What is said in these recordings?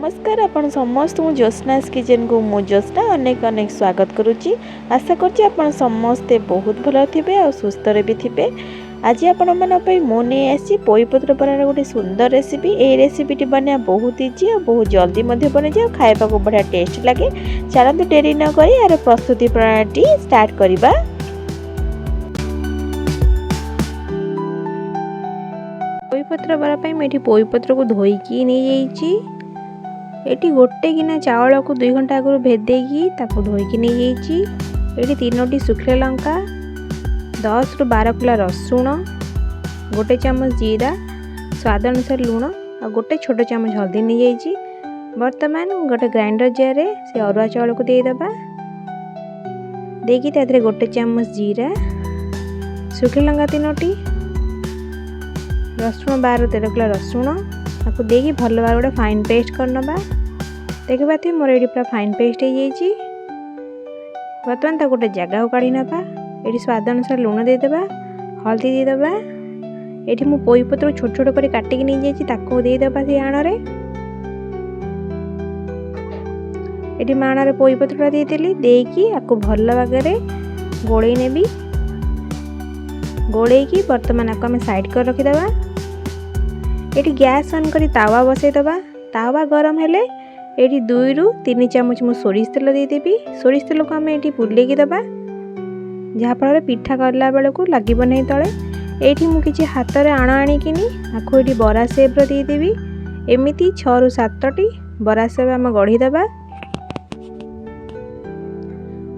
नमस्कार आपण समस्त ज्योत्स्नास किचन को मु ज्योत्स्ना अनेक अनेक स्वागत करुच्ची। आशा करुच्ची आपण समस्ते बहुत भल थे और सुस्थ भी थे। आज आपण मु नहीं आसी पोईपत्र बरार गोटे सुंदर रेसिपी। ये रेसिपीटी बना बहुत इजी और बहुत जल्दी बन जाए, खाइबा को बढ़िया टेस्ट लगे। चलते डेरी न करी यार प्रस्तुति प्रणाली स्टार्ट करवा। पोईपत्र बरा मुझे पोईपत्र को धोईकी नहीं जाइए। एटी गोटे गिना चावल को 2 घंटा आगु भेदेगी धोईकी नहीं जाइए। 3टी सुखिला लंका, 10 ରୁ 12 कुला रसुण, गोटे चामच जीरा, स्वाद अनुसार लुण और गोटे छोट चामच हल्दी नहीं जाइए। बर्तमान गोटे ग्राइंडर जार से अरुआ चावल को देदेबा। देकी तादरे गोटे चामच जीरा, सुखिला लंका 3टी, रसुण 12-13 कुला रसुण आपको देकी भल भाव गोटे फाइन पेस्ट करनबा। देखि पाते मोर एडी पूरा फाइन पेस्ट हो जाइए। बर्तमान ता गोटे जगह को काढ़ी नबा। एडी स्वाद अनुसार लुण देदेबा, हल्दी देदेबा। एठी मु पोईपत्र छोट छोट कर काटिक नहीं जाइए ताको देदेबा से आणरे। एठी माणरे पोईपत्रटा देदेली देकी आपको भल भागरे गोळेई नेबी। गोळेकी बर्तमान आपको हम साइड कर रखिदेबा। एटी गैस ऑन करी तावा बसई दबा। तावा गरम हेले एटी 2 ରୁ 3 चामच मु सोरिष तेल देदेबी। सोरिष तेल को हमें एटी बुलेकी दबा जहाँ फल पिठा करला बेले को लगिब नहीं तले। एठी मु किछि हाथ रे आण आनिकिनी आखो एटी बरा शेप रो देदेबी। एमिति 6 ରୁ 7टी बरा शेप हम गढ़ी दबा।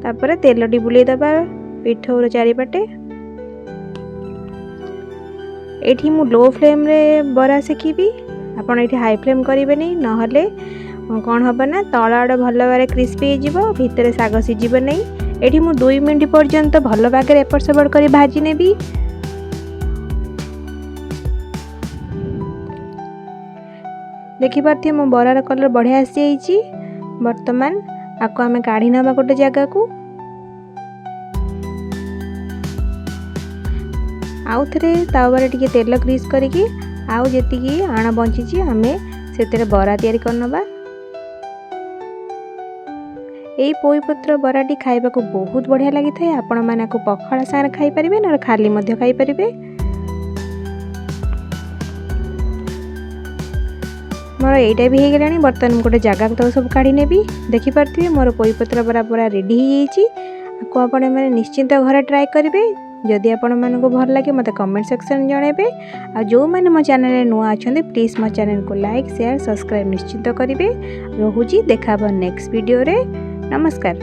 तापर तेलटी बुले दबा पिठौर चारिपटे। एठी मु लो फ्लेम रे बरा सेकिबी। आपण एठी हाई फ्लेम करिवे नहीं, नहले कौन हम ना तल आड़े भल भाव क्रिस्पी हो भितर साग सीझब नहीं। एठी मु 2 मिनट पर्यंत भल भाग एपट सेपट कर भाजी नेबी। देखिपारे मो बरार कलर बढ़िया आसी। बर्तमान आपको आम काढ़ी नवा गोटे जगह को। आउ थे तावारे टिके तेल ग्रीस करिकी आउ जेतिकी आण बंची आम से बरा तैयारी करनबा। यही पोईपत्र बराटी खाइबा को बहुत बढ़िया लगी था। आपण माने को पखाड़ा सारे खाई परिबे न खाली मध्य खाई परिबे। मोर एटा भी हो गलानी। बर्तमान गोटे जगह को सब काढ़ी नेबी। देखि पारथिबे मोर पोईपत्र बरा पूरा रेडी हो जाइए। आपको आपण माने निश्चिंत घरे ट्राई करिवे। जदि आपण मानको भल लगे मते कमेंट सेक्शन जणेबे। आ जो माने मो चैनल नुआ अछंती प्लीज मो चैनल को लाइक शेयर सब्सक्राइब निश्चित करिवे। रहुची देखाबो नेक्स्ट वीडियो रे। नमस्कार।